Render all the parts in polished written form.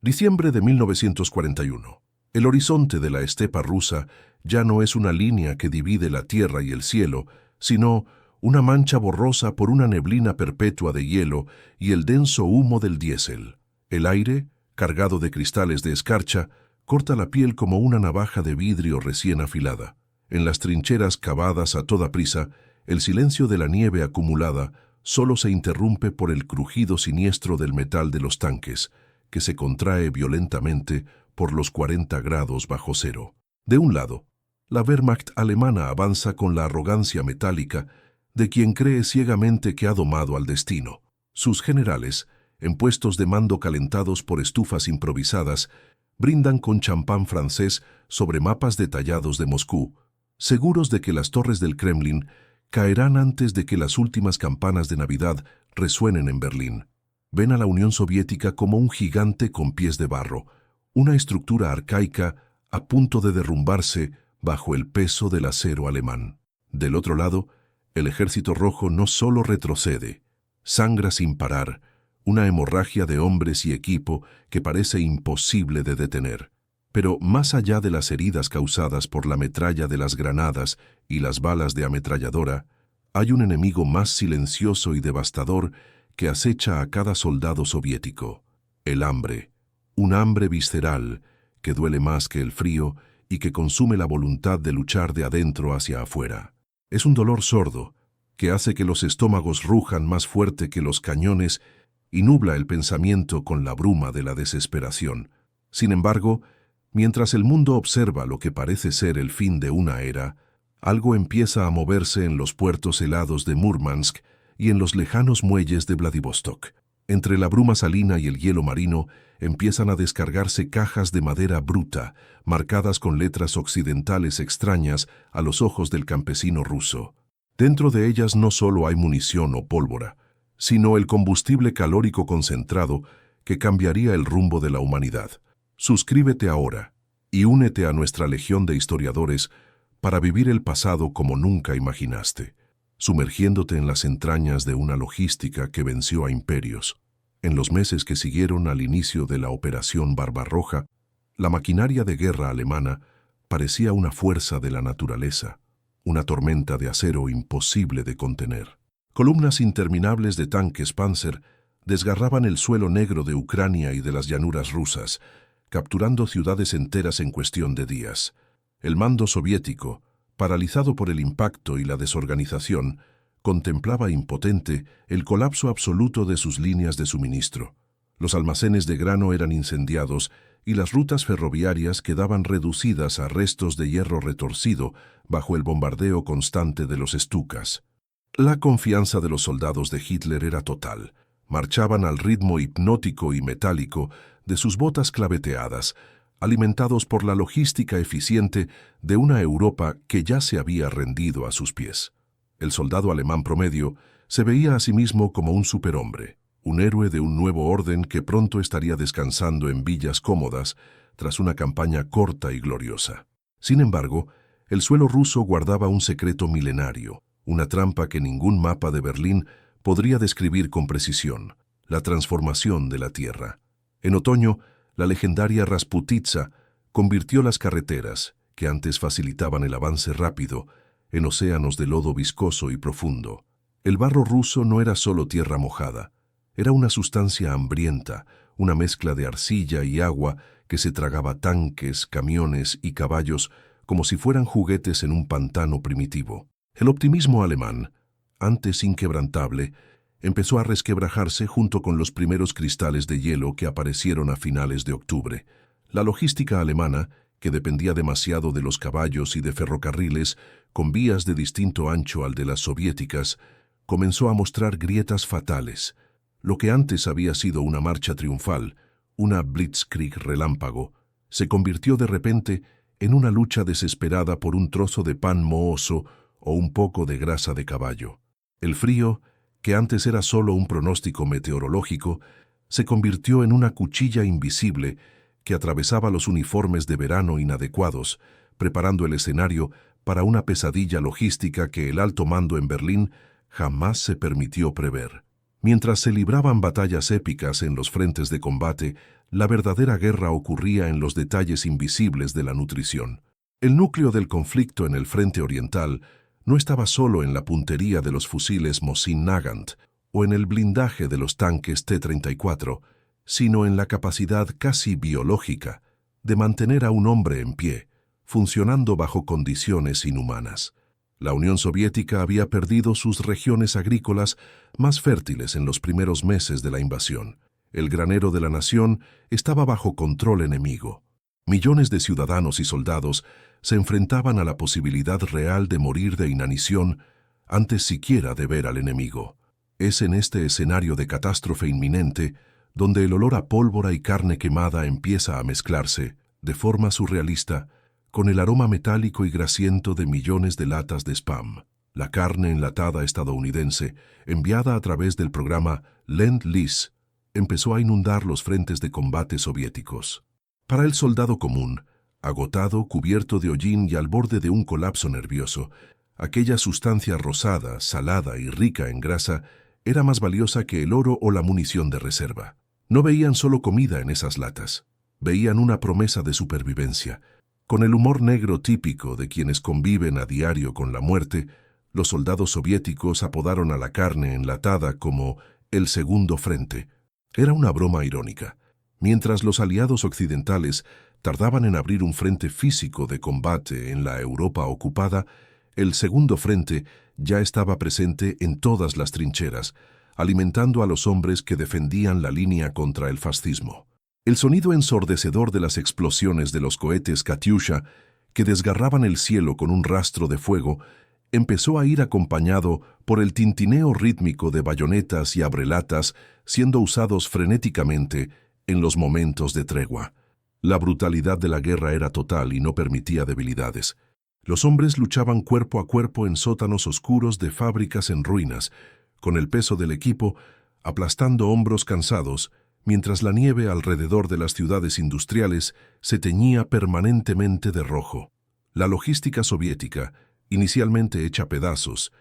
Diciembre de 1941. El horizonte de la estepa rusa ya no es una línea que divide la tierra y el cielo, sino una mancha borrosa por una neblina perpetua de hielo y el denso humo del diésel. El aire, cargado de cristales de escarcha, corta la piel como una navaja de vidrio recién afilada. En las trincheras cavadas a toda prisa, el silencio de la nieve acumulada solo se interrumpe por el crujido siniestro del metal de los tanques, que se contrae violentamente por los 40 grados bajo cero. De un lado, la Wehrmacht alemana avanza con la arrogancia metálica de quien cree ciegamente que ha domado al destino. Sus generales, en puestos de mando calentados por estufas improvisadas, brindan con champán francés sobre mapas detallados de Moscú, seguros de que las torres del Kremlin caerán antes de que las últimas campanas de Navidad resuenen en Berlín. Ven a la Unión Soviética como un gigante con pies de barro, una estructura arcaica a punto de derrumbarse bajo el peso del acero alemán. Del otro lado, el Ejército Rojo no solo retrocede, sangra sin parar, una hemorragia de hombres y equipo que parece imposible de detener. Pero más allá de las heridas causadas por la metralla de las granadas y las balas de ametralladora, hay un enemigo más silencioso y devastador que acecha a cada soldado soviético: el hambre. Un hambre visceral que duele más que el frío y que consume la voluntad de luchar de adentro hacia afuera. Es un dolor sordo que hace que los estómagos rujan más fuerte que los cañones y nubla el pensamiento con la bruma de la desesperación. Sin embargo, mientras el mundo observa lo que parece ser el fin de una era, algo empieza a moverse en los puertos helados de Murmansk y en los lejanos muelles de Vladivostok. Entre la bruma salina y el hielo marino empiezan a descargarse cajas de madera bruta, marcadas con letras occidentales extrañas a los ojos del campesino ruso. Dentro de ellas no solo hay munición o pólvora, sino el combustible calórico concentrado que cambiaría el rumbo de la humanidad. Suscríbete ahora y únete a nuestra legión de historiadores para vivir el pasado como nunca imaginaste, sumergiéndote en las entrañas de una logística que venció a imperios. En los meses que siguieron al inicio de la Operación Barbarroja, la maquinaria de guerra alemana parecía una fuerza de la naturaleza, una tormenta de acero imposible de contener. Columnas interminables de tanques Panzer desgarraban el suelo negro de Ucrania y de las llanuras rusas, capturando ciudades enteras en cuestión de días. El mando soviético, paralizado por el impacto y la desorganización, contemplaba impotente el colapso absoluto de sus líneas de suministro. Los almacenes de grano eran incendiados y las rutas ferroviarias quedaban reducidas a restos de hierro retorcido bajo el bombardeo constante de los Stukas. La confianza de los soldados de Hitler era total. Marchaban al ritmo hipnótico y metálico de sus botas claveteadas, alimentados por la logística eficiente de una Europa que ya se había rendido a sus pies. El soldado alemán promedio se veía a sí mismo como un superhombre, un héroe de un nuevo orden que pronto estaría descansando en villas cómodas tras una campaña corta y gloriosa. Sin embargo, el suelo ruso guardaba un secreto milenario, una trampa que ningún mapa de Berlín podría describir con precisión: la transformación de la tierra. En otoño, la legendaria Rasputitsa convirtió las carreteras, que antes facilitaban el avance rápido, en océanos de lodo viscoso y profundo. El barro ruso no era solo tierra mojada, era una sustancia hambrienta, una mezcla de arcilla y agua que se tragaba tanques, camiones y caballos como si fueran juguetes en un pantano primitivo. El optimismo alemán, antes inquebrantable, empezó a resquebrajarse junto con los primeros cristales de hielo que aparecieron a finales de octubre. La logística alemana, que dependía demasiado de los caballos y de ferrocarriles, con vías de distinto ancho al de las soviéticas, comenzó a mostrar grietas fatales. Lo que antes había sido una marcha triunfal, una blitzkrieg relámpago, se convirtió de repente en una lucha desesperada por un trozo de pan mohoso o un poco de grasa de caballo. El frío, que antes era solo un pronóstico meteorológico, se convirtió en una cuchilla invisible que atravesaba los uniformes de verano inadecuados, preparando el escenario para una pesadilla logística que el alto mando en Berlín jamás se permitió prever. Mientras se libraban batallas épicas en los frentes de combate, La verdadera guerra ocurría en los detalles invisibles de la nutrición. El núcleo del conflicto en el frente oriental no estaba solo en la puntería de los fusiles Mosin Nagant o en el blindaje de los tanques T-34, sino en la capacidad casi biológica de mantener a un hombre en pie, funcionando bajo condiciones inhumanas. La Unión Soviética había perdido sus regiones agrícolas más fértiles en los primeros meses de la invasión. El granero de la nación estaba bajo control enemigo. Millones de ciudadanos y soldados se enfrentaban a la posibilidad real de morir de inanición antes siquiera de ver al enemigo. Es en este escenario de catástrofe inminente donde el olor a pólvora y carne quemada empieza a mezclarse, de forma surrealista, con el aroma metálico y grasiento de millones de latas de spam. La carne enlatada estadounidense, enviada a través del programa Lend-Lease, empezó a inundar los frentes de combate soviéticos. Para el soldado común, agotado, cubierto de hollín y al borde de un colapso nervioso, aquella sustancia rosada, salada y rica en grasa era más valiosa que el oro o la munición de reserva. No veían solo comida en esas latas, veían una promesa de supervivencia. Con el humor negro típico de quienes conviven a diario con la muerte, los soldados soviéticos apodaron a la carne enlatada como el segundo frente. Era una broma irónica. Mientras los aliados occidentales tardaban en abrir un frente físico de combate en la Europa ocupada, el segundo frente ya estaba presente en todas las trincheras, alimentando a los hombres que defendían la línea contra el fascismo. El sonido ensordecedor de las explosiones de los cohetes Katyusha, que desgarraban el cielo con un rastro de fuego, empezó a ir acompañado por el tintineo rítmico de bayonetas y abrelatas siendo usados frenéticamente en los momentos de tregua. La brutalidad de la guerra era total y no permitía debilidades. Los hombres luchaban cuerpo a cuerpo en sótanos oscuros de fábricas en ruinas, con el peso del equipo aplastando hombros cansados, mientras la nieve alrededor de las ciudades industriales se teñía permanentemente de rojo. La logística soviética, inicialmente hecha pedazos,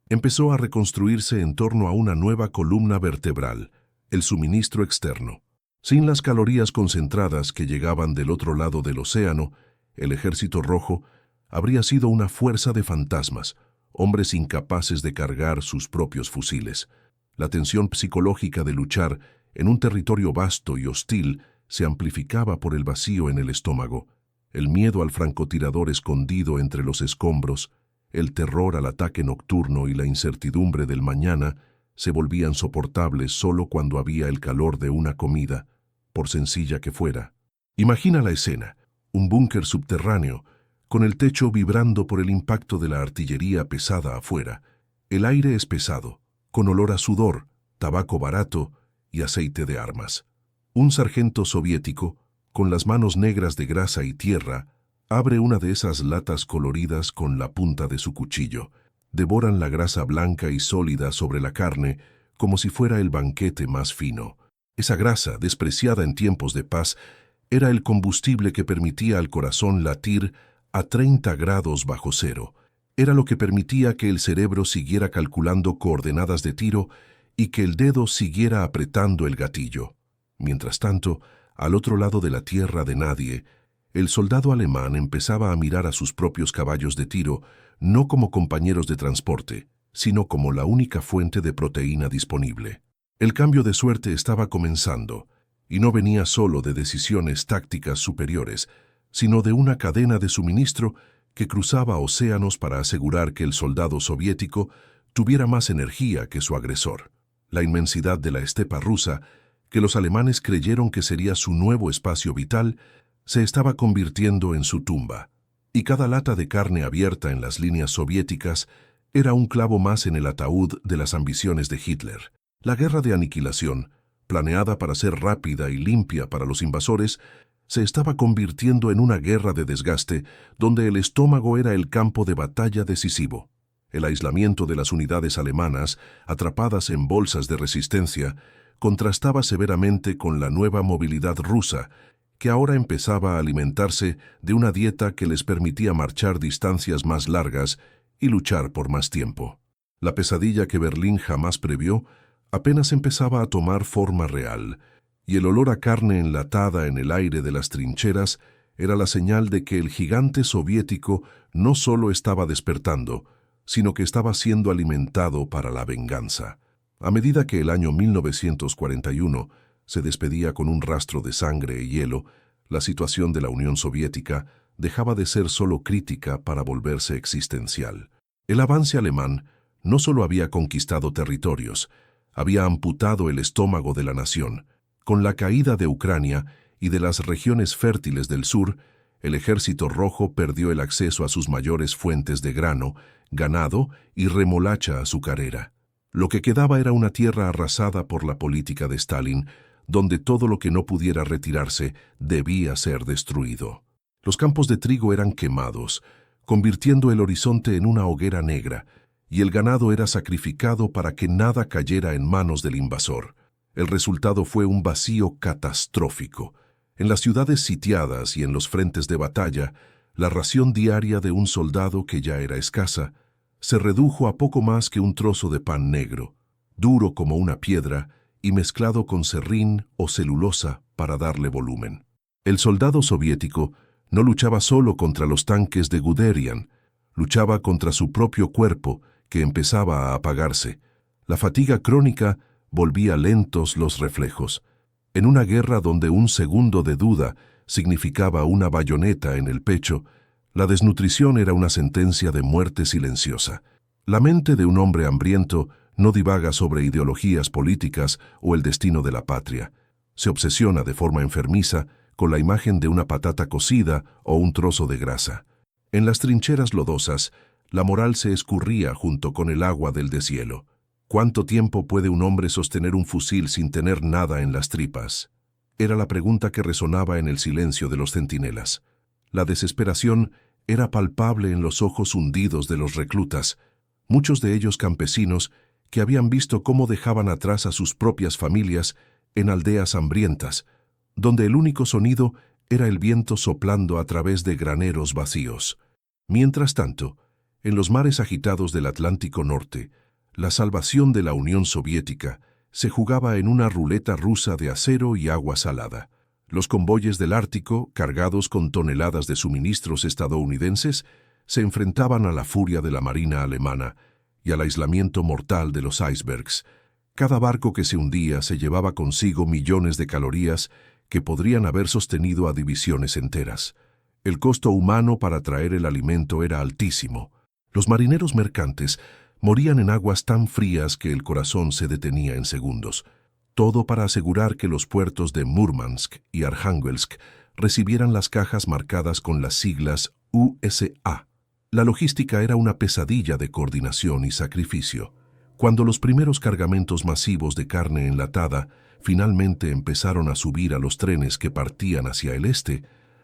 empezó a reconstruirse en torno a una nueva columna vertebral, el suministro externo. Sin las calorías concentradas que llegaban del otro lado del océano, el Ejército Rojo habría sido una fuerza de fantasmas, hombres incapaces de cargar sus propios fusiles. La tensión psicológica de luchar en un territorio vasto y hostil se amplificaba por el vacío en el estómago, el miedo al francotirador escondido entre los escombros, el terror al ataque nocturno y la incertidumbre del mañana se volvían soportables solo cuando había el calor de una comida, por sencilla que fuera. Imagina la escena, un búnker subterráneo, con el techo vibrando por el impacto de la artillería pesada afuera. El aire es pesado, con olor a sudor, tabaco barato y aceite de armas. Un sargento soviético, con las manos negras de grasa y tierra, abre una de esas latas coloridas con la punta de su cuchillo. Devoran la grasa blanca y sólida sobre la carne como si fuera el banquete más fino. Esa grasa, despreciada en tiempos de paz, era el combustible que permitía al corazón latir a 30 grados bajo cero. Era lo que permitía que el cerebro siguiera calculando coordenadas de tiro y que el dedo siguiera apretando el gatillo. Mientras tanto, al otro lado de la tierra de nadie, el soldado alemán empezaba a mirar a sus propios caballos de tiro no como compañeros de transporte, sino como la única fuente de proteína disponible. El cambio de suerte estaba comenzando, y no venía solo de decisiones tácticas superiores, sino de una cadena de suministro que cruzaba océanos para asegurar que el soldado soviético tuviera más energía que su agresor. La inmensidad de la estepa rusa, que los alemanes creyeron que sería su nuevo espacio vital, se estaba convirtiendo en su tumba, y cada lata de carne abierta en las líneas soviéticas era un clavo más en el ataúd de las ambiciones de Hitler. La guerra de aniquilación, planeada para ser rápida y limpia para los invasores, se estaba convirtiendo en una guerra de desgaste donde el estómago era el campo de batalla decisivo. El aislamiento de las unidades alemanas, atrapadas en bolsas de resistencia, contrastaba severamente con la nueva movilidad rusa, que ahora empezaba a alimentarse de una dieta que les permitía marchar distancias más largas y luchar por más tiempo. La pesadilla que Berlín jamás previó apenas empezaba a tomar forma real, y el olor a carne enlatada en el aire de las trincheras era la señal de que el gigante soviético no solo estaba despertando, sino que estaba siendo alimentado para la venganza. A medida que el año 1941 se despedía con un rastro de sangre y hielo, la situación de la Unión Soviética dejaba de ser solo crítica para volverse existencial. El avance alemán no solo había conquistado territorios, había amputado el estómago de la nación. Con la caída de Ucrania y de las regiones fértiles del sur, el Ejército Rojo perdió el acceso a sus mayores fuentes de grano, ganado y remolacha azucarera. Lo que quedaba era una tierra arrasada por la política de Stalin, donde todo lo que no pudiera retirarse debía ser destruido. Los campos de trigo eran quemados, convirtiendo el horizonte en una hoguera negra, y el ganado era sacrificado para que nada cayera en manos del invasor. El resultado fue un vacío catastrófico. En las ciudades sitiadas y en los frentes de batalla, la ración diaria de un soldado, que ya era escasa, se redujo a poco más que un trozo de pan negro, duro como una piedra y mezclado con serrín o celulosa para darle volumen. El soldado soviético no luchaba solo contra los tanques de Guderian, luchaba contra su propio cuerpo, que empezaba a apagarse. La fatiga crónica volvía lentos los reflejos. En una guerra donde un segundo de duda significaba una bayoneta en el pecho, la desnutrición era una sentencia de muerte silenciosa. La mente de un hombre hambriento no divaga sobre ideologías políticas o el destino de la patria. Se obsesiona de forma enfermiza con la imagen de una patata cocida o un trozo de grasa. En las trincheras lodosas, la moral se escurría junto con el agua del deshielo. ¿Cuánto tiempo puede un hombre sostener un fusil sin tener nada en las tripas? Era la pregunta que resonaba en el silencio de los centinelas. La desesperación era palpable en los ojos hundidos de los reclutas, muchos de ellos campesinos que habían visto cómo dejaban atrás a sus propias familias en aldeas hambrientas, donde el único sonido era el viento soplando a través de graneros vacíos. Mientras tanto, en los mares agitados del Atlántico Norte, la salvación de la Unión Soviética se jugaba en una ruleta rusa de acero y agua salada. Los convoyes del Ártico, cargados con toneladas de suministros estadounidenses, se enfrentaban a la furia de la marina alemana y al aislamiento mortal de los icebergs. Cada barco que se hundía se llevaba consigo millones de calorías que podrían haber sostenido a divisiones enteras. El costo humano para traer el alimento era altísimo. Los marineros mercantes morían en aguas tan frías que el corazón se detenía en segundos. Todo para asegurar que los puertos de Murmansk y Arjángelsk recibieran las cajas marcadas con las siglas USA. La logística era una pesadilla de coordinación y sacrificio. Cuando los primeros cargamentos masivos de carne enlatada finalmente empezaron a subir a los trenes que partían hacia el este,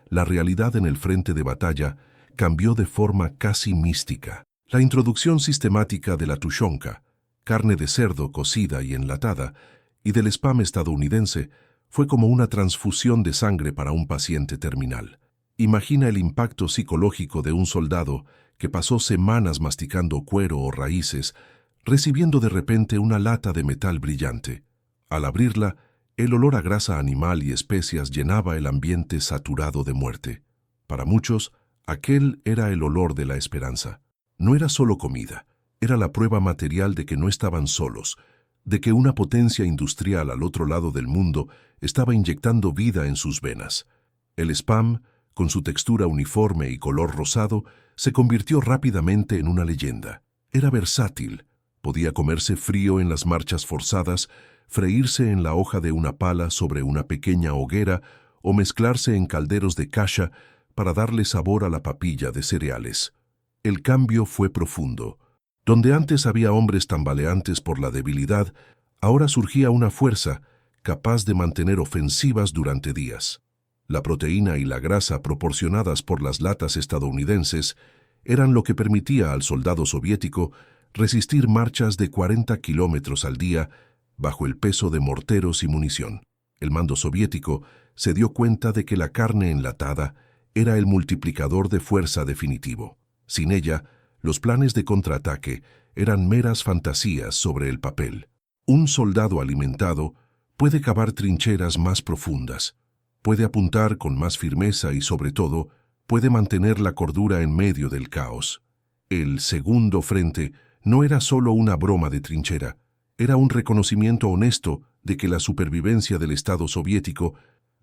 la realidad en el frente de batalla cambió de forma casi mística. La introducción sistemática de la tushonka, carne de cerdo cocida y enlatada, y del spam estadounidense fue como una transfusión de sangre para un paciente terminal. Imagina el impacto psicológico de un soldado que pasó semanas masticando cuero o raíces, recibiendo de repente una lata de metal brillante. Al abrirla, el olor a grasa animal y especias llenaba el ambiente saturado de muerte. Para muchos, aquel era el olor de la esperanza. No era solo comida, era la prueba material de que no estaban solos, de que una potencia industrial al otro lado del mundo estaba inyectando vida en sus venas. El spam, con su textura uniforme y color rosado, se convirtió rápidamente en una leyenda. Era versátil, podía comerse frío en las marchas forzadas, freírse en la hoja de una pala sobre una pequeña hoguera o mezclarse en calderos de kasha para darle sabor a la papilla de cereales. El cambio fue profundo. Donde antes había hombres tambaleantes por la debilidad, ahora surgía una fuerza capaz de mantener ofensivas durante días. La proteína y la grasa proporcionadas por las latas estadounidenses eran lo que permitía al soldado soviético resistir marchas de 40 kilómetros al día bajo el peso de morteros y munición. El mando soviético se dio cuenta de que la carne enlatada era el multiplicador de fuerza definitivo. Sin ella, los planes de contraataque eran meras fantasías sobre el papel. Un soldado alimentado puede cavar trincheras más profundas, puede apuntar con más firmeza y, sobre todo, puede mantener la cordura en medio del caos. El segundo frente no era solo una broma de trinchera, era un reconocimiento honesto de que la supervivencia del Estado soviético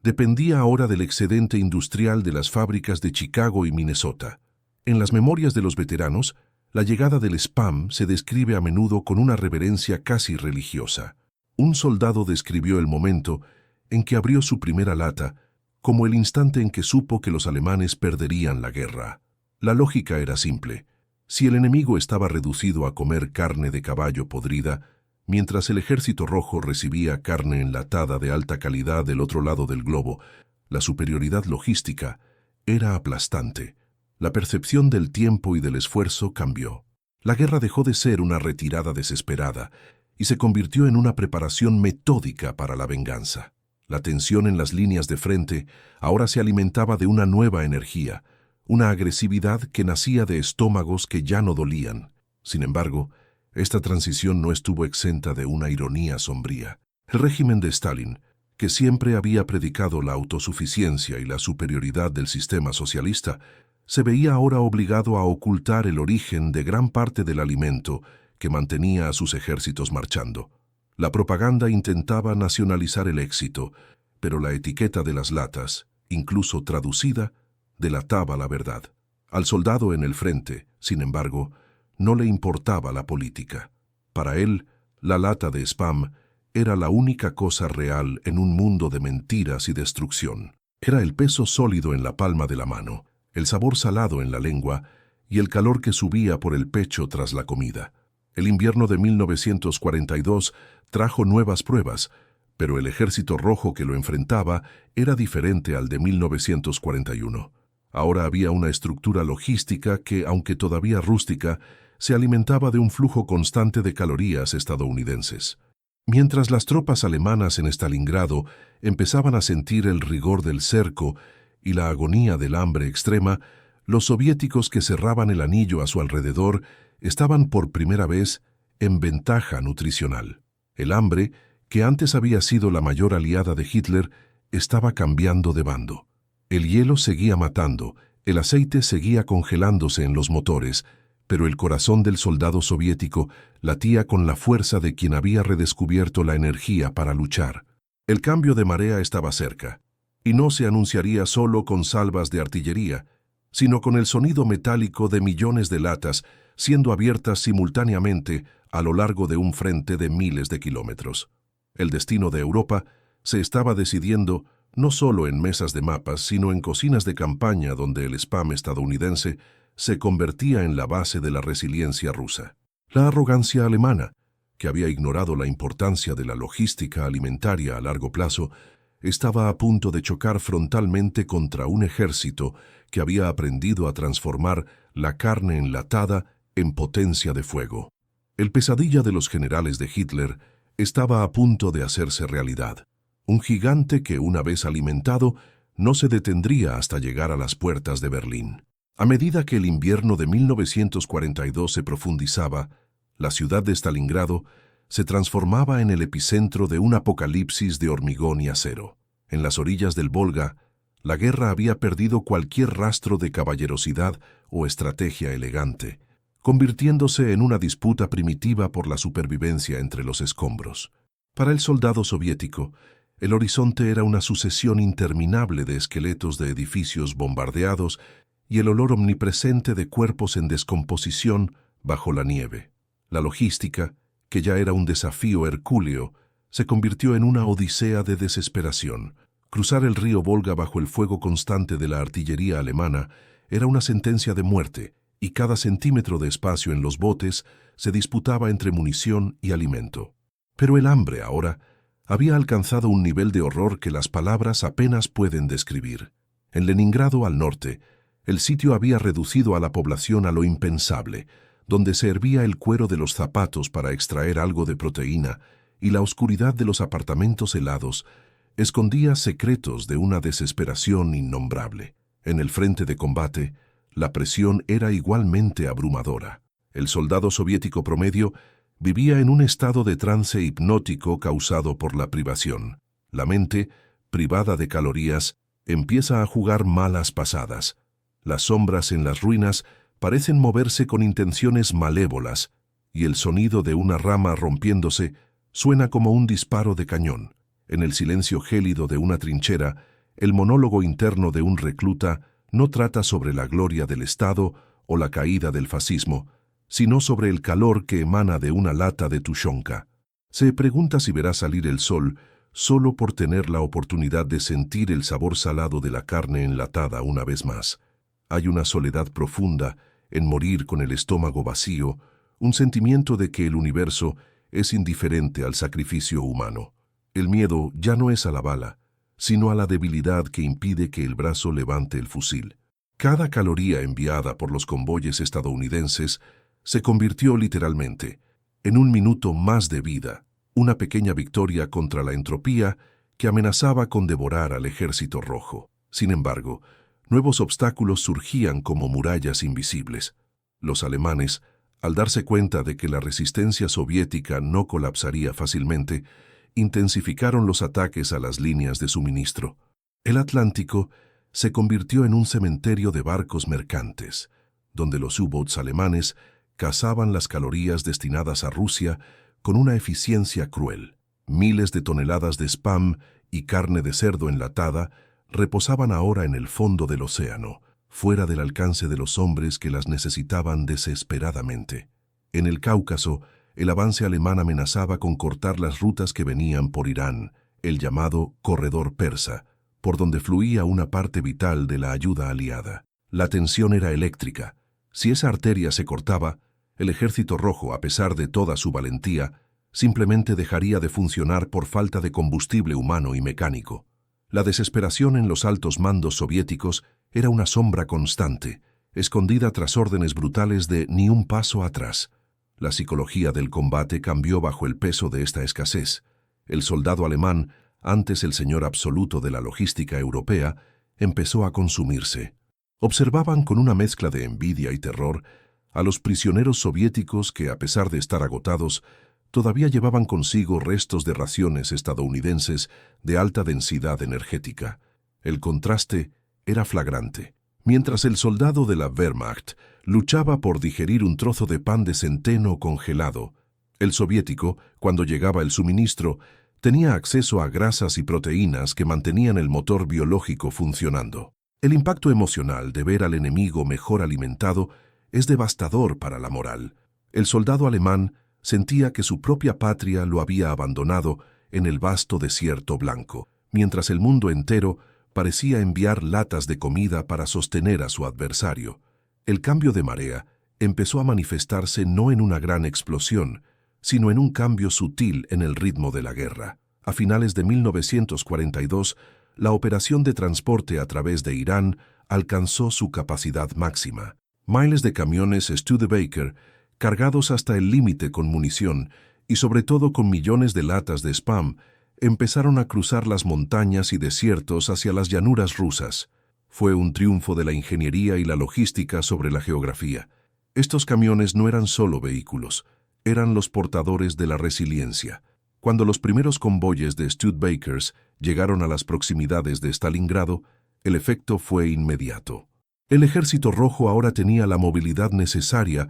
dependía ahora del excedente industrial de las fábricas de Chicago y Minnesota. En las memorias de los veteranos, la llegada del SPAM se describe a menudo con una reverencia casi religiosa. Un soldado describió el momento en que abrió su primera lata como el instante en que supo que los alemanes perderían la guerra. La lógica era simple. Si el enemigo estaba reducido a comer carne de caballo podrida, mientras el Ejército Rojo recibía carne enlatada de alta calidad del otro lado del globo, la superioridad logística era aplastante. La percepción del tiempo y del esfuerzo cambió. La guerra dejó de ser una retirada desesperada y se convirtió en una preparación metódica para la venganza. La tensión en las líneas de frente ahora se alimentaba de una nueva energía, una agresividad que nacía de estómagos que ya no dolían. Sin embargo, esta transición no estuvo exenta de una ironía sombría. El régimen de Stalin, que siempre había predicado la autosuficiencia y la superioridad del sistema socialista, se veía ahora obligado a ocultar el origen de gran parte del alimento que mantenía a sus ejércitos marchando. La propaganda intentaba nacionalizar el éxito, pero la etiqueta de las latas, incluso traducida, delataba la verdad. Al soldado en el frente, sin embargo, no le importaba la política. Para él, la lata de SPAM era la única cosa real en un mundo de mentiras y destrucción. Era el peso sólido en la palma de la mano, el sabor salado en la lengua y el calor que subía por el pecho tras la comida. El invierno de 1942 trajo nuevas pruebas, pero el Ejército Rojo que lo enfrentaba era diferente al de 1941. Ahora había una estructura logística que, aunque todavía rústica, se alimentaba de un flujo constante de calorías estadounidenses. Mientras las tropas alemanas en Stalingrado empezaban a sentir el rigor del cerco y la agonía del hambre extrema, los soviéticos que cerraban el anillo a su alrededor estaban por primera vez en ventaja nutricional. El hambre, que antes había sido la mayor aliada de Hitler, estaba cambiando de bando. El hielo seguía matando, el aceite seguía congelándose en los motores, pero el corazón del soldado soviético latía con la fuerza de quien había redescubierto la energía para luchar. El cambio de marea estaba cerca, y no se anunciaría solo con salvas de artillería, sino con el sonido metálico de millones de latas siendo abiertas simultáneamente a lo largo de un frente de miles de kilómetros. El destino de Europa se estaba decidiendo no solo en mesas de mapas, sino en cocinas de campaña donde el SPAM estadounidense se convertía en la base de la resiliencia rusa. La arrogancia alemana, que había ignorado la importancia de la logística alimentaria a largo plazo, estaba a punto de chocar frontalmente contra un ejército que había aprendido a transformar la carne enlatada en potencia de fuego. El pesadilla de los generales de Hitler estaba a punto de hacerse realidad. Un gigante que, una vez alimentado, no se detendría hasta llegar a las puertas de Berlín. A medida que el invierno de 1942 se profundizaba, la ciudad de Stalingrado se transformaba en el epicentro de un apocalipsis de hormigón y acero. En las orillas del Volga, la guerra había perdido cualquier rastro de caballerosidad o estrategia elegante, convirtiéndose en una disputa primitiva por la supervivencia entre los escombros. Para el soldado soviético, el horizonte era una sucesión interminable de esqueletos de edificios bombardeados y el olor omnipresente de cuerpos en descomposición bajo la nieve. La logística, que ya era un desafío hercúleo, se convirtió en una odisea de desesperación. Cruzar el río Volga bajo el fuego constante de la artillería alemana era una sentencia de muerte, y cada centímetro de espacio en los botes se disputaba entre munición y alimento. Pero el hambre ahora había alcanzado un nivel de horror que las palabras apenas pueden describir. En Leningrado, al norte, el sitio había reducido a la población a lo impensable, donde se hervía el cuero de los zapatos para extraer algo de proteína, y la oscuridad de los apartamentos helados escondía secretos de una desesperación innombrable. En el frente de combate, la presión era igualmente abrumadora. El soldado soviético promedio Vivía en un estado de trance hipnótico causado por la privación. La mente, privada de calorías, empieza a jugar malas pasadas. Las sombras en las ruinas parecen moverse con intenciones malévolas, y el sonido de una rama rompiéndose suena como un disparo de cañón. En el silencio gélido de una trinchera, el monólogo interno de un recluta no trata sobre la gloria del Estado o la caída del fascismo, sino sobre el calor que emana de una lata de tushonka. Se pregunta si verá salir el sol solo por tener la oportunidad de sentir el sabor salado de la carne enlatada una vez más. Hay una soledad profunda en morir con el estómago vacío, un sentimiento de que el universo es indiferente al sacrificio humano. El miedo ya no es a la bala, sino a la debilidad que impide que el brazo levante el fusil. Cada caloría enviada por los convoyes estadounidenses se convirtió literalmente en un minuto más de vida, una pequeña victoria contra la entropía que amenazaba con devorar al Ejército Rojo. Sin embargo, nuevos obstáculos surgían como murallas invisibles. Los alemanes, al darse cuenta de que la resistencia soviética no colapsaría fácilmente, intensificaron los ataques a las líneas de suministro. El Atlántico se convirtió en un cementerio de barcos mercantes, donde los U-boats alemanes cazaban las calorías destinadas a Rusia con una eficiencia cruel. Miles de toneladas de spam y carne de cerdo enlatada reposaban ahora en el fondo del océano, fuera del alcance de los hombres que las necesitaban desesperadamente. En el Cáucaso, el avance alemán amenazaba con cortar las rutas que venían por Irán, el llamado corredor persa, por donde fluía una parte vital de la ayuda aliada. La tensión era eléctrica. Si esa arteria se cortaba, el Ejército Rojo, a pesar de toda su valentía, simplemente dejaría de funcionar por falta de combustible humano y mecánico. La desesperación en los altos mandos soviéticos era una sombra constante, escondida tras órdenes brutales de ni un paso atrás. La psicología del combate cambió bajo el peso de esta escasez. El soldado alemán, antes el señor absoluto de la logística europea, empezó a consumirse. Observaban con una mezcla de envidia y terror a los prisioneros soviéticos que, a pesar de estar agotados, todavía llevaban consigo restos de raciones estadounidenses de alta densidad energética. El contraste era flagrante. Mientras el soldado de la Wehrmacht luchaba por digerir un trozo de pan de centeno congelado, el soviético, cuando llegaba el suministro, tenía acceso a grasas y proteínas que mantenían el motor biológico funcionando. El impacto emocional de ver al enemigo mejor alimentado es devastador para la moral. El soldado alemán sentía que su propia patria lo había abandonado en el vasto desierto blanco, mientras el mundo entero parecía enviar latas de comida para sostener a su adversario. El cambio de marea empezó a manifestarse no en una gran explosión, sino en un cambio sutil en el ritmo de la guerra. A finales de 1942, la operación de transporte a través de Irán alcanzó su capacidad máxima. Miles de camiones Studebaker, cargados hasta el límite con munición y sobre todo con millones de latas de spam, empezaron a cruzar las montañas y desiertos hacia las llanuras rusas. Fue un triunfo de la ingeniería y la logística sobre la geografía. Estos camiones no eran solo vehículos, eran los portadores de la resiliencia. Cuando los primeros convoyes de Studebakers llegaron a las proximidades de Stalingrado, el efecto fue inmediato. El Ejército Rojo ahora tenía la movilidad necesaria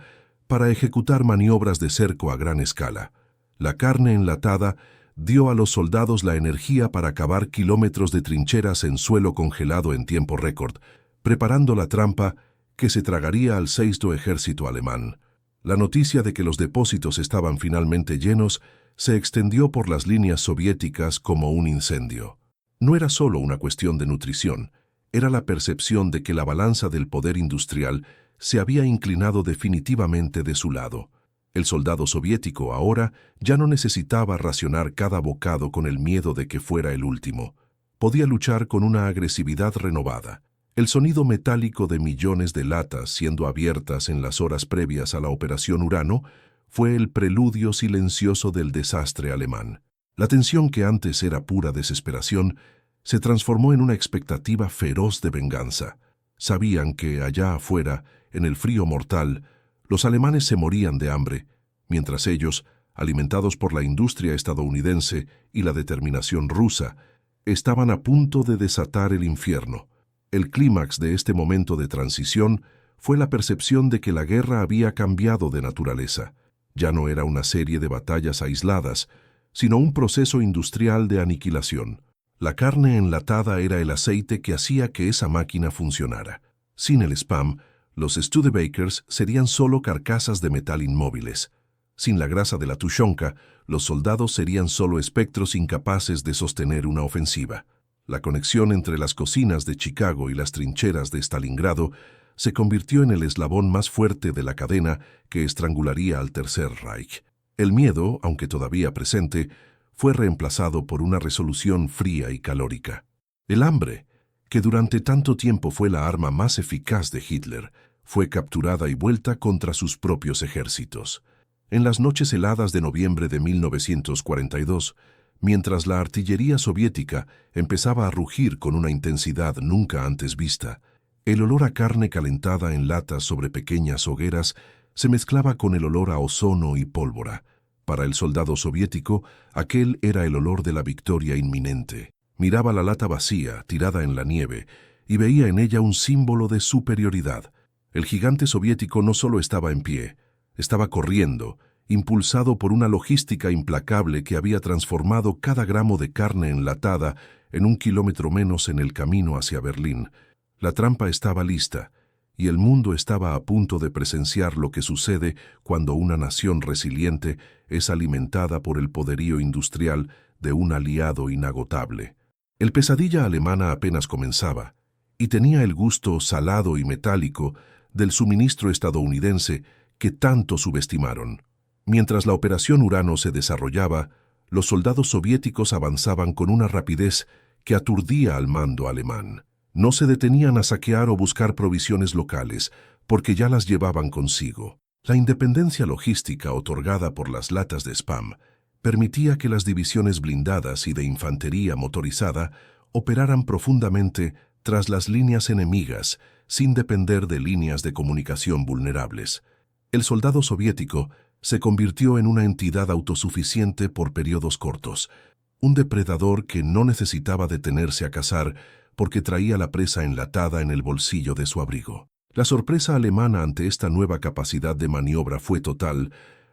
para ejecutar maniobras de cerco a gran escala. La carne enlatada dio a los soldados la energía para cavar kilómetros de trincheras en suelo congelado en tiempo récord, preparando la trampa que se tragaría al sexto ejército alemán. La noticia de que los depósitos estaban finalmente llenos se extendió por las líneas soviéticas como un incendio. No era solo una cuestión de nutrición, era la percepción de que la balanza del poder industrial se había inclinado definitivamente de su lado. El soldado soviético ahora ya no necesitaba racionar cada bocado con el miedo de que fuera el último. Podía luchar con una agresividad renovada. El sonido metálico de millones de latas siendo abiertas en las horas previas a la Operación Urano fue el preludio silencioso del desastre alemán. La tensión que antes era pura desesperación se transformó en una expectativa feroz de venganza. Sabían que allá afuera, en el frío mortal, los alemanes se morían de hambre, mientras ellos, alimentados por la industria estadounidense y la determinación rusa, estaban a punto de desatar el infierno. El clímax de este momento de transición fue la percepción de que la guerra había cambiado de naturaleza. Ya no era una serie de batallas aisladas, sino un proceso industrial de aniquilación. La carne enlatada era el aceite que hacía que esa máquina funcionara. Sin el spam, los Studebakers serían solo carcasas de metal inmóviles. Sin la grasa de la tushonka, los soldados serían solo espectros incapaces de sostener una ofensiva. La conexión entre las cocinas de Chicago y las trincheras de Stalingrado se convirtió en el eslabón más fuerte de la cadena que estrangularía al Tercer Reich. El miedo, aunque todavía presente, fue reemplazado por una resolución fría y calórica. El hambre, que durante tanto tiempo fue la arma más eficaz de Hitler, fue capturada y vuelta contra sus propios ejércitos. En las noches heladas de noviembre de 1942, mientras la artillería soviética empezaba a rugir con una intensidad nunca antes vista, el olor a carne calentada en latas sobre pequeñas hogueras se mezclaba con el olor a ozono y pólvora. Para el soldado soviético, aquel era el olor de la victoria inminente. Miraba la lata vacía, tirada en la nieve, y veía en ella un símbolo de superioridad. El gigante soviético no solo estaba en pie, estaba corriendo, impulsado por una logística implacable que había transformado cada gramo de carne enlatada en 1 kilómetro menos en el camino hacia Berlín. La trampa estaba lista, y el mundo estaba a punto de presenciar lo que sucede cuando una nación resiliente es alimentada por el poderío industrial de un aliado inagotable. El pesadilla alemana apenas comenzaba, y tenía el gusto salado y metálico del suministro estadounidense que tanto subestimaron. Mientras la operación Urano se desarrollaba, los soldados soviéticos avanzaban con una rapidez que aturdía al mando alemán. No se detenían a saquear o buscar provisiones locales, porque ya las llevaban consigo. La independencia logística otorgada por las latas de spam permitía que las divisiones blindadas y de infantería motorizada operaran profundamente tras las líneas enemigas, sin depender de líneas de comunicación vulnerables. El soldado soviético se convirtió en una entidad autosuficiente por periodos cortos, un depredador que no necesitaba detenerse a cazar porque traía la presa enlatada en el bolsillo de su abrigo. La sorpresa alemana ante esta nueva capacidad de maniobra fue total,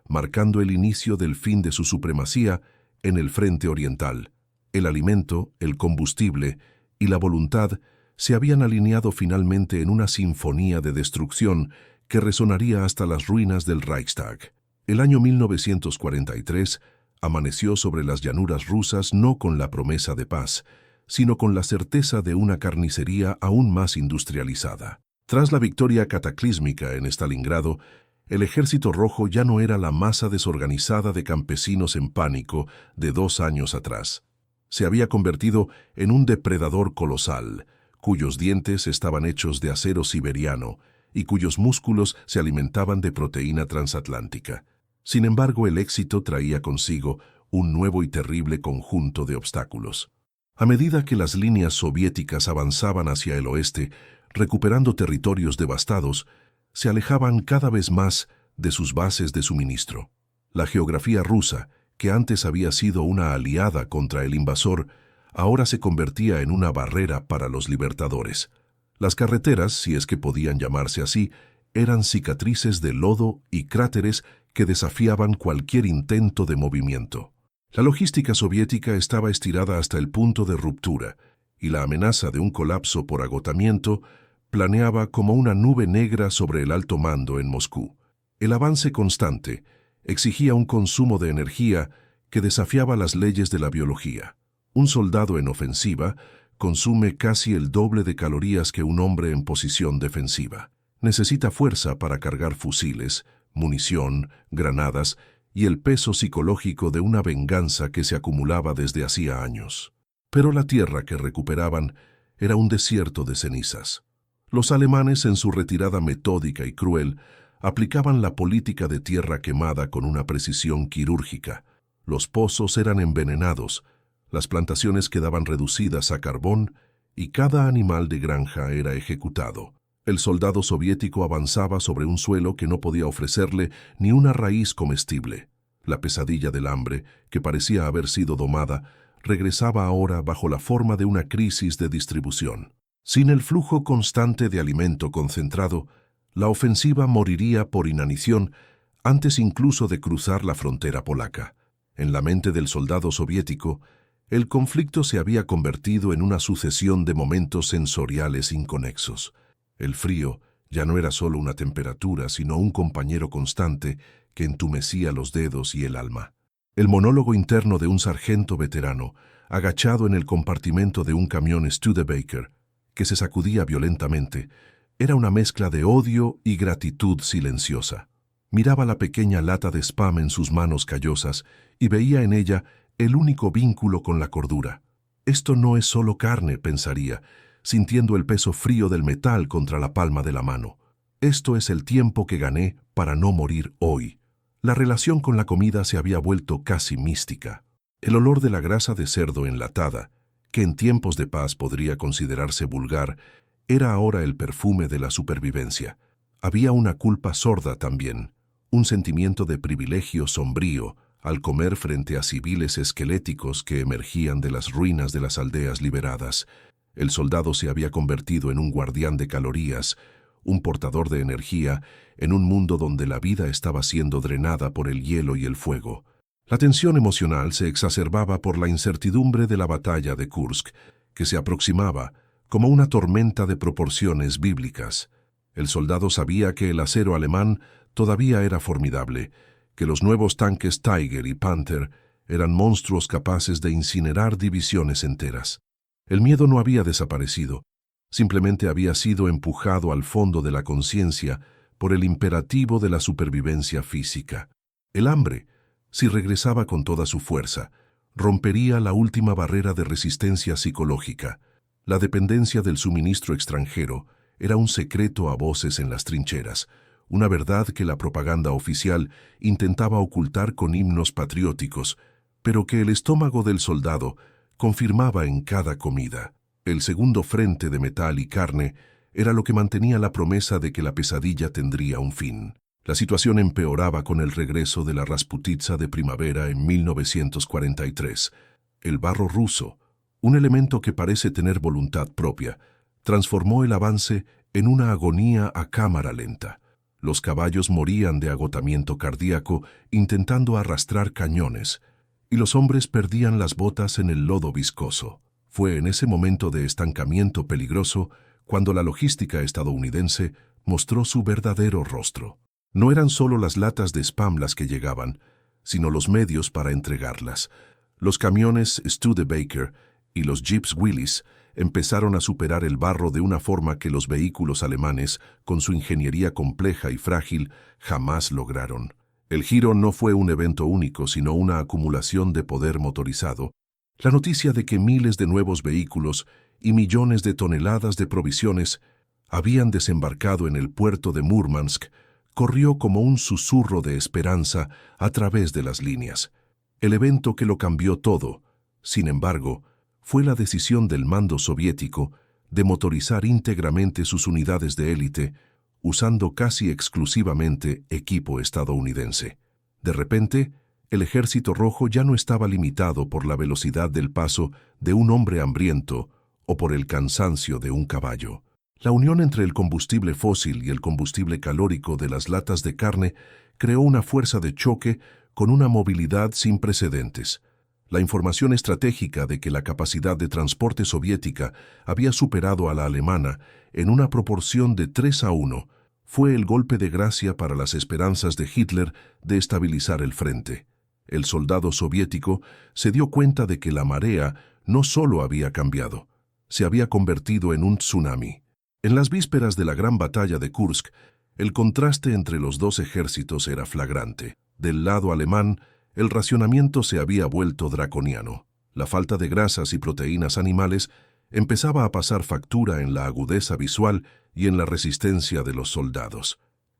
marcando el inicio del fin de su supremacía en el frente oriental. El alimento, el combustible y la voluntad se habían alineado finalmente en una sinfonía de destrucción que resonaría hasta las ruinas del Reichstag. El año 1943 amaneció sobre las llanuras rusas no con la promesa de paz, sino con la certeza de una carnicería aún más industrializada. Tras la victoria cataclísmica en Stalingrado, el Ejército Rojo ya no era la masa desorganizada de campesinos en pánico de 2 años atrás. Se había convertido en un depredador colosal, cuyos dientes estaban hechos de acero siberiano y cuyos músculos se alimentaban de proteína transatlántica. Sin embargo, el éxito traía consigo un nuevo y terrible conjunto de obstáculos. A medida que las líneas soviéticas avanzaban hacia el oeste, recuperando territorios devastados, se alejaban cada vez más de sus bases de suministro. La geografía rusa, que antes había sido una aliada contra el invasor, ahora se convertía en una barrera para los libertadores. Las carreteras, si es que podían llamarse así, eran cicatrices de lodo y cráteres que desafiaban cualquier intento de movimiento. La logística soviética estaba estirada hasta el punto de ruptura, y la amenaza de un colapso por agotamiento planeaba como una nube negra sobre el alto mando en Moscú. El avance constante exigía un consumo de energía que desafiaba las leyes de la biología. Un soldado en ofensiva consume casi el doble de calorías que un hombre en posición defensiva. Necesita fuerza para cargar fusiles, munición, granadas y el peso psicológico de una venganza que se acumulaba desde hacía años. Pero la tierra que recuperaban era un desierto de cenizas. Los alemanes, en su retirada metódica y cruel, aplicaban la política de tierra quemada con una precisión quirúrgica. Los pozos eran envenenados, las plantaciones quedaban reducidas a carbón y cada animal de granja era ejecutado. El soldado soviético avanzaba sobre un suelo que no podía ofrecerle ni una raíz comestible. La pesadilla del hambre, que parecía haber sido domada, regresaba ahora bajo la forma de una crisis de distribución. Sin el flujo constante de alimento concentrado, la ofensiva moriría por inanición antes incluso de cruzar la frontera polaca. En la mente del soldado soviético, el conflicto se había convertido en una sucesión de momentos sensoriales inconexos. El frío ya no era solo una temperatura, sino un compañero constante que entumecía los dedos y el alma. El monólogo interno de un sargento veterano, agachado en el compartimento de un camión Studebaker, que se sacudía violentamente, era una mezcla de odio y gratitud silenciosa. Miraba la pequeña lata de spam en sus manos callosas y veía en ella el único vínculo con la cordura. Esto no es solo carne, pensaría, sintiendo el peso frío del metal contra la palma de la mano. Esto es el tiempo que gané para no morir hoy. La relación con la comida se había vuelto casi mística. El olor de la grasa de cerdo enlatada, que en tiempos de paz podría considerarse vulgar, era ahora el perfume de la supervivencia. Había una culpa sorda también, un sentimiento de privilegio sombrío al comer frente a civiles esqueléticos que emergían de las ruinas de las aldeas liberadas. El soldado se había convertido en un guardián de calorías, un portador de energía, en un mundo donde la vida estaba siendo drenada por el hielo y el fuego. La tensión emocional se exacerbaba por la incertidumbre de la batalla de Kursk, que se aproximaba como una tormenta de proporciones bíblicas. El soldado sabía que el acero alemán todavía era formidable, que los nuevos tanques Tiger y Panther eran monstruos capaces de incinerar divisiones enteras. El miedo no había desaparecido, simplemente había sido empujado al fondo de la conciencia por el imperativo de la supervivencia física. El hambre, si regresaba con toda su fuerza, rompería la última barrera de resistencia psicológica. La dependencia del suministro extranjero era un secreto a voces en las trincheras, una verdad que la propaganda oficial intentaba ocultar con himnos patrióticos, pero que el estómago del soldado confirmaba en cada comida. El segundo frente de metal y carne era lo que mantenía la promesa de que la pesadilla tendría un fin. La situación empeoraba con el regreso de la Rasputitsa de primavera en 1943. El barro ruso, un elemento que parece tener voluntad propia, transformó el avance en una agonía a cámara lenta. Los caballos morían de agotamiento cardíaco intentando arrastrar cañones, y los hombres perdían las botas en el lodo viscoso. Fue en ese momento de estancamiento peligroso cuando la logística estadounidense mostró su verdadero rostro. No eran solo las latas de spam las que llegaban, sino los medios para entregarlas. Los camiones Studebaker y los jeeps Willys empezaron a superar el barro de una forma que los vehículos alemanes, con su ingeniería compleja y frágil, jamás lograron. El giro no fue un evento único, sino una acumulación de poder motorizado. La noticia de que miles de nuevos vehículos y millones de toneladas de provisiones habían desembarcado en el puerto de Murmansk corrió como un susurro de esperanza a través de las líneas. El evento que lo cambió todo, sin embargo, fue la decisión del mando soviético de motorizar íntegramente sus unidades de élite, usando casi exclusivamente equipo estadounidense. De repente, el Ejército Rojo ya no estaba limitado por la velocidad del paso de un hombre hambriento o por el cansancio de un caballo. La unión entre el combustible fósil y el combustible calórico de las latas de carne creó una fuerza de choque con una movilidad sin precedentes. La información estratégica de que la capacidad de transporte soviética había superado a la alemana en una proporción de 3-1 fue el golpe de gracia para las esperanzas de Hitler de estabilizar el frente. El soldado soviético se dio cuenta de que la marea no solo había cambiado, se había convertido en un tsunami. En las vísperas de la gran batalla de Kursk, el contraste entre los dos ejércitos era flagrante. Del lado alemán, el racionamiento se había vuelto draconiano. La falta de grasas y proteínas animales empezaba a pasar factura en la agudeza visual y en la resistencia de los soldados.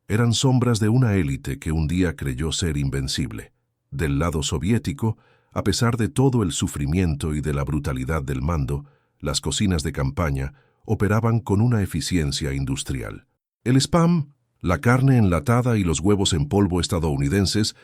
Eran sombras de una élite que un día creyó ser invencible. Del lado soviético, a pesar de todo el sufrimiento y de la brutalidad del mando, las cocinas de campaña operaban con una eficiencia industrial. El spam, la carne enlatada y los huevos en polvo estadounidenses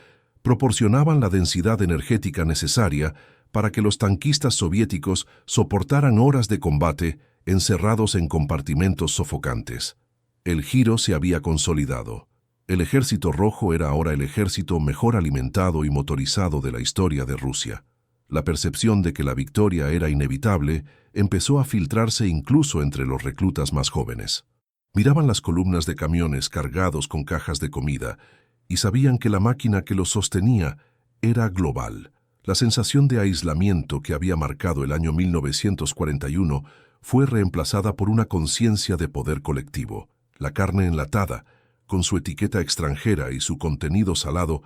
proporcionaban la densidad energética necesaria para que los tanquistas soviéticos soportaran horas de combate encerrados en compartimentos sofocantes. El giro se había consolidado. El Ejército Rojo era ahora el ejército mejor alimentado y motorizado de la historia de Rusia. La percepción de que la victoria era inevitable empezó a filtrarse incluso entre los reclutas más jóvenes. Miraban las columnas de camiones cargados con cajas de comida y sabían que la máquina que los sostenía era global. La sensación de aislamiento que había marcado el año 1941 fue reemplazada por una conciencia de poder colectivo. La carne enlatada, con su etiqueta extranjera y su contenido salado,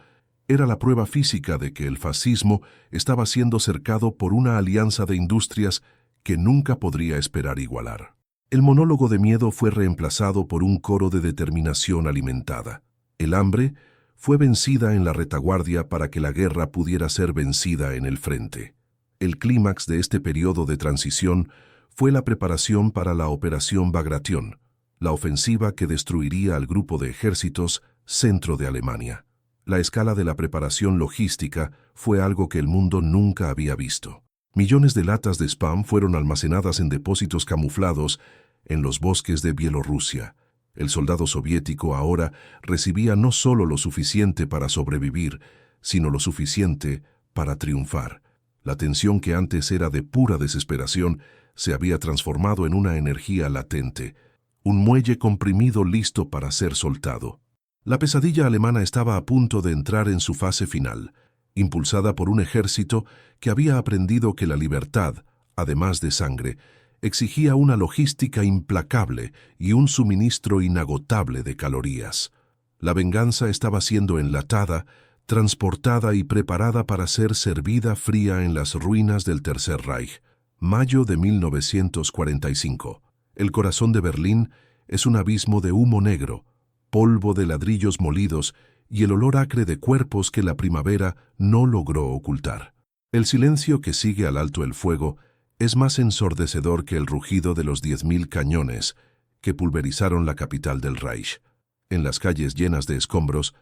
era la prueba física de que el fascismo estaba siendo cercado por una alianza de industrias que nunca podría esperar igualar. El monólogo de miedo fue reemplazado por un coro de determinación alimentada. El hambre fue vencida en la retaguardia para que la guerra pudiera ser vencida en el frente. El clímax de este periodo de transición fue la preparación para la Operación Bagration, la ofensiva que destruiría al grupo de ejércitos centro de Alemania. La escala de la preparación logística fue algo que el mundo nunca había visto. Millones de latas de spam fueron almacenadas en depósitos camuflados en los bosques de Bielorrusia. El soldado soviético ahora recibía no solo lo suficiente para sobrevivir, sino lo suficiente para triunfar. La tensión que antes era de pura desesperación se había transformado en una energía latente, un muelle comprimido listo para ser soltado. La pesadilla alemana estaba a punto de entrar en su fase final, impulsada por un ejército que había aprendido que la libertad, además de sangre, exigía una logística implacable y un suministro inagotable de calorías. La venganza estaba siendo enlatada, transportada y preparada para ser servida fría en las ruinas del Tercer Reich. Mayo de 1945. El corazón de Berlín es un abismo de humo negro, polvo de ladrillos molidos y el olor acre de cuerpos que la primavera no logró ocultar. El silencio que sigue al alto el fuego es más ensordecedor que el rugido de los 10.000 cañones que pulverizaron la capital del Reich. En las calles llenas de escombros,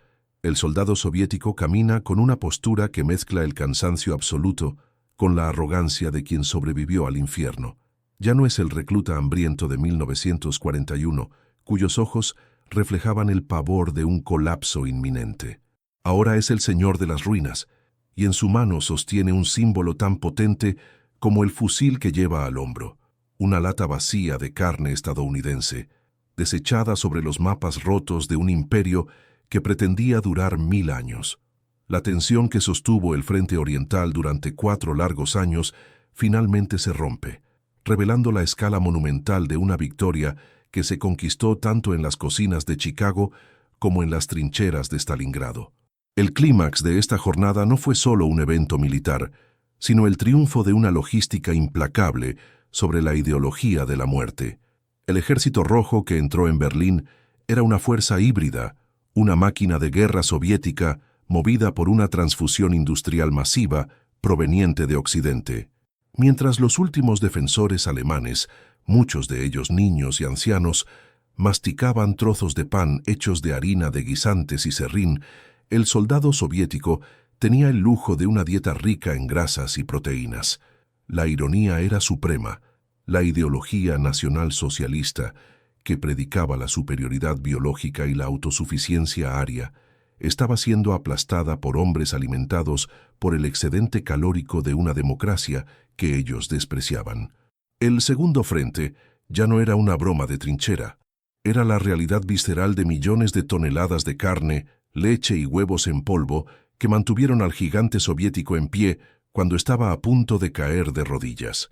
el soldado soviético camina con una postura que mezcla el cansancio absoluto con la arrogancia de quien sobrevivió al infierno. Ya no es el recluta hambriento de 1941, cuyos ojos reflejaban el pavor de un colapso inminente. Ahora es el señor de las ruinas, y en su mano sostiene un símbolo tan potente como el fusil que lleva al hombro, una lata vacía de carne estadounidense, desechada sobre los mapas rotos de un imperio que pretendía durar 1000 años. La tensión que sostuvo el frente oriental durante 4 largos años finalmente se rompe, revelando la escala monumental de una victoria que se conquistó tanto en las cocinas de Chicago como en las trincheras de Stalingrado. El clímax de esta jornada no fue solo un evento militar, sino el triunfo de una logística implacable sobre la ideología de la muerte. El Ejército Rojo que entró en Berlín era una fuerza híbrida, una máquina de guerra soviética movida por una transfusión industrial masiva proveniente de Occidente. Mientras los últimos defensores alemanes, muchos de ellos niños y ancianos, masticaban trozos de pan hechos de harina de guisantes y serrín, el soldado soviético tenía el lujo de una dieta rica en grasas y proteínas. La ironía era suprema. La ideología nacional-socialista, que predicaba la superioridad biológica y la autosuficiencia aria, estaba siendo aplastada por hombres alimentados por el excedente calórico de una democracia que ellos despreciaban. El segundo frente ya no era una broma de trinchera, era la realidad visceral de millones de toneladas de carne, leche y huevos en polvo que mantuvieron al gigante soviético en pie cuando estaba a punto de caer de rodillas.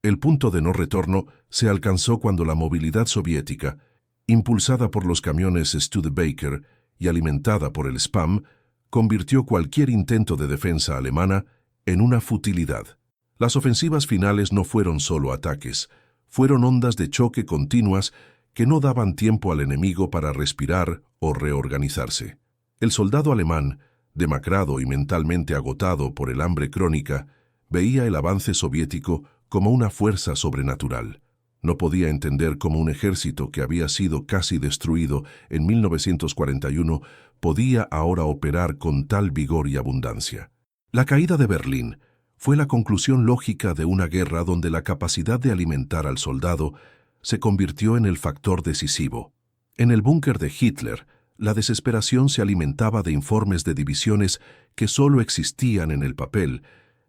El punto de no retorno se alcanzó cuando la movilidad soviética, impulsada por los camiones Studebaker y alimentada por el spam, convirtió cualquier intento de defensa alemana en una futilidad. Las ofensivas finales no fueron solo ataques, fueron ondas de choque continuas que no daban tiempo al enemigo para respirar o reorganizarse. El soldado alemán, demacrado y mentalmente agotado por el hambre crónica, veía el avance soviético como una fuerza sobrenatural. No podía entender cómo un ejército que había sido casi destruido en 1941 podía ahora operar con tal vigor y abundancia. La caída de Berlín fue la conclusión lógica de una guerra donde la capacidad de alimentar al soldado se convirtió en el factor decisivo. En el búnker de Hitler, la desesperación se alimentaba de informes de divisiones que solo existían en el papel,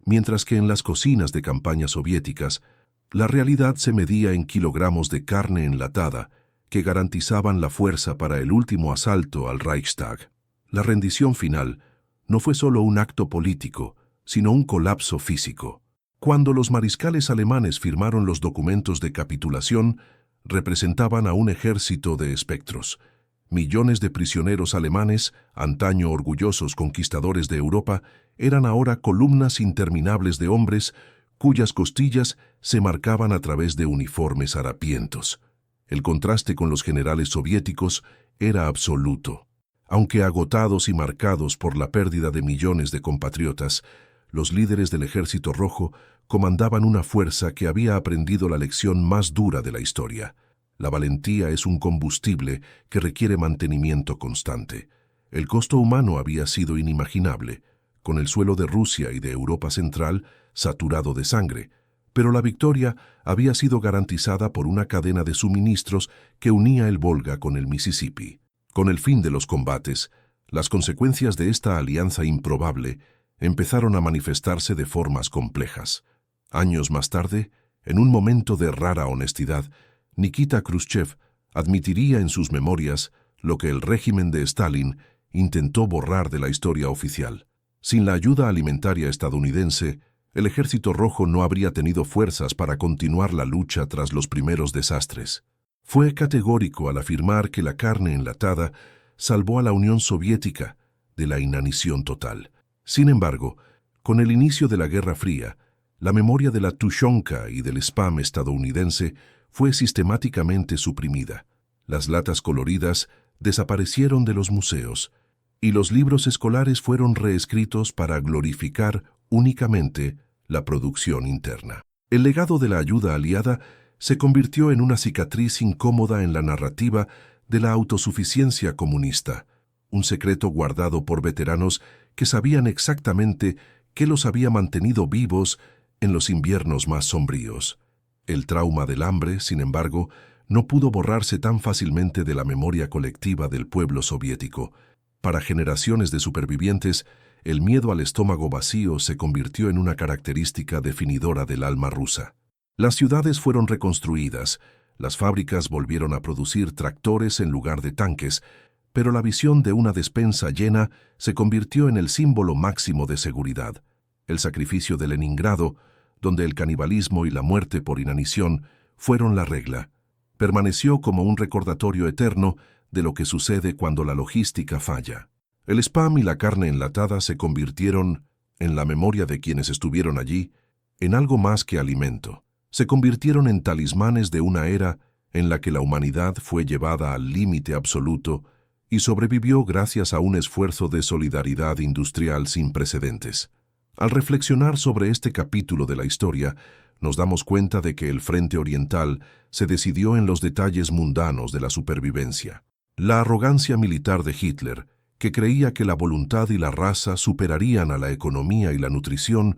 mientras que en las cocinas de campañas soviéticas, la realidad se medía en kilogramos de carne enlatada que garantizaban la fuerza para el último asalto al Reichstag. La rendición final no fue solo un acto político, sino un colapso físico. Cuando los mariscales alemanes firmaron los documentos de capitulación, representaban a un ejército de espectros. Millones de prisioneros alemanes, antaño orgullosos conquistadores de Europa, eran ahora columnas interminables de hombres cuyas costillas se marcaban a través de uniformes harapientos. El contraste con los generales soviéticos era absoluto. Aunque agotados y marcados por la pérdida de millones de compatriotas, los líderes del Ejército Rojo comandaban una fuerza que había aprendido la lección más dura de la historia. La valentía es un combustible que requiere mantenimiento constante. El costo humano había sido inimaginable, con el suelo de Rusia y de Europa Central saturado de sangre, pero la victoria había sido garantizada por una cadena de suministros que unía el Volga con el Mississippi. Con el fin de los combates, las consecuencias de esta alianza improbable empezaron a manifestarse de formas complejas. Años más tarde, en un momento de rara honestidad, Nikita Khrushchev admitiría en sus memorias lo que el régimen de Stalin intentó borrar de la historia oficial. Sin la ayuda alimentaria estadounidense, el Ejército Rojo no habría tenido fuerzas para continuar la lucha tras los primeros desastres. Fue categórico al afirmar que la carne enlatada salvó a la Unión Soviética de la inanición total. Sin embargo, con el inicio de la Guerra Fría, la memoria de la tushonka y del spam estadounidense fue sistemáticamente suprimida. Las latas coloridas desaparecieron de los museos y los libros escolares fueron reescritos para glorificar únicamente la producción interna. El legado de la ayuda aliada se convirtió en una cicatriz incómoda en la narrativa de la autosuficiencia comunista, un secreto guardado por veteranos que sabían exactamente qué los había mantenido vivos en los inviernos más sombríos. El trauma del hambre, sin embargo, no pudo borrarse tan fácilmente de la memoria colectiva del pueblo soviético. Para generaciones de supervivientes, el miedo al estómago vacío se convirtió en una característica definidora del alma rusa. Las ciudades fueron reconstruidas, las fábricas volvieron a producir tractores en lugar de tanques, pero la visión de una despensa llena se convirtió en el símbolo máximo de seguridad. El sacrificio de Leningrado, donde el canibalismo y la muerte por inanición fueron la regla, permaneció como un recordatorio eterno de lo que sucede cuando la logística falla. El spam y la carne enlatada se convirtieron, en la memoria de quienes estuvieron allí, en algo más que alimento. Se convirtieron en talismanes de una era en la que la humanidad fue llevada al límite absoluto y sobrevivió gracias a un esfuerzo de solidaridad industrial sin precedentes. Al reflexionar sobre este capítulo de la historia, nos damos cuenta de que el Frente Oriental se decidió en los detalles mundanos de la supervivencia. La arrogancia militar de Hitler, que creía que la voluntad y la raza superarían a la economía y la nutrición,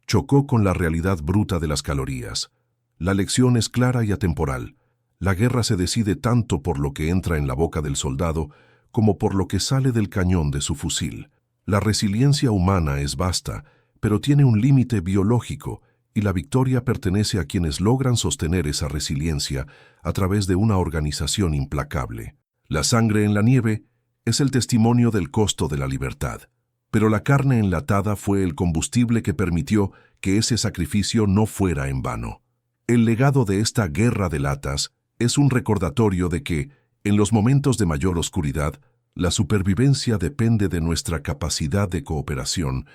chocó con la realidad bruta de las calorías. La lección es clara y atemporal. La guerra se decide tanto por lo que entra en la boca del soldado como por lo que sale del cañón de su fusil. La resiliencia humana es vasta, pero tiene un límite biológico, y la victoria pertenece a quienes logran sostener esa resiliencia a través de una organización implacable. La sangre en la nieve es el testimonio del costo de la libertad, pero la carne enlatada fue el combustible que permitió que ese sacrificio no fuera en vano. El legado de esta guerra de latas es un recordatorio de que, en los momentos de mayor oscuridad, la supervivencia depende de nuestra capacidad de cooperación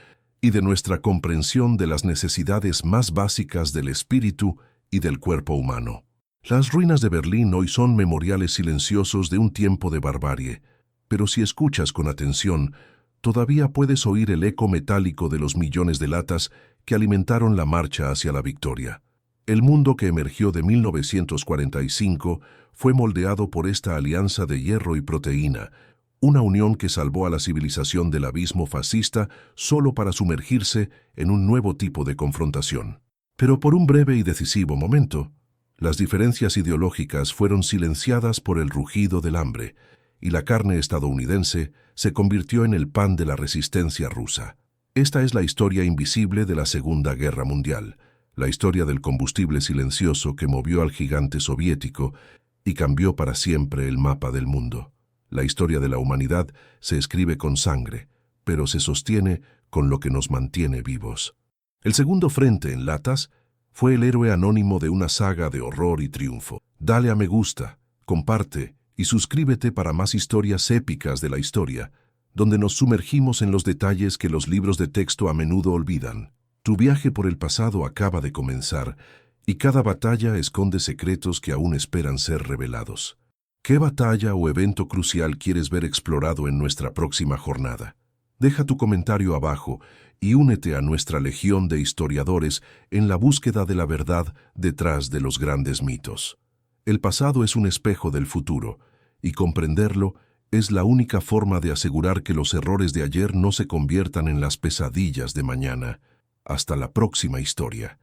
y de nuestra comprensión de las necesidades más básicas del espíritu y del cuerpo humano. Las ruinas de Berlín hoy son memoriales silenciosos de un tiempo de barbarie, pero si escuchas con atención, todavía puedes oír el eco metálico de los millones de latas que alimentaron la marcha hacia la victoria. El mundo que emergió de 1945 fue moldeado por esta alianza de hierro y proteína, una unión que salvó a la civilización del abismo fascista solo para sumergirse en un nuevo tipo de confrontación. Pero por un breve y decisivo momento, las diferencias ideológicas fueron silenciadas por el rugido del hambre, y la carne estadounidense se convirtió en el pan de la resistencia rusa. Esta es la historia invisible de la Segunda Guerra Mundial, la historia del combustible silencioso que movió al gigante soviético y cambió para siempre el mapa del mundo. La historia de la humanidad se escribe con sangre, pero se sostiene con lo que nos mantiene vivos. El segundo frente en latas fue el héroe anónimo de una saga de horror y triunfo. Dale a me gusta, comparte y suscríbete para más historias épicas de la historia, donde nos sumergimos en los detalles que los libros de texto a menudo olvidan. Tu viaje por el pasado acaba de comenzar y cada batalla esconde secretos que aún esperan ser revelados. ¿Qué batalla o evento crucial quieres ver explorado en nuestra próxima jornada? Deja tu comentario abajo y únete a nuestra legión de historiadores en la búsqueda de la verdad detrás de los grandes mitos. El pasado es un espejo del futuro, y comprenderlo es la única forma de asegurar que los errores de ayer no se conviertan en las pesadillas de mañana. Hasta la próxima historia.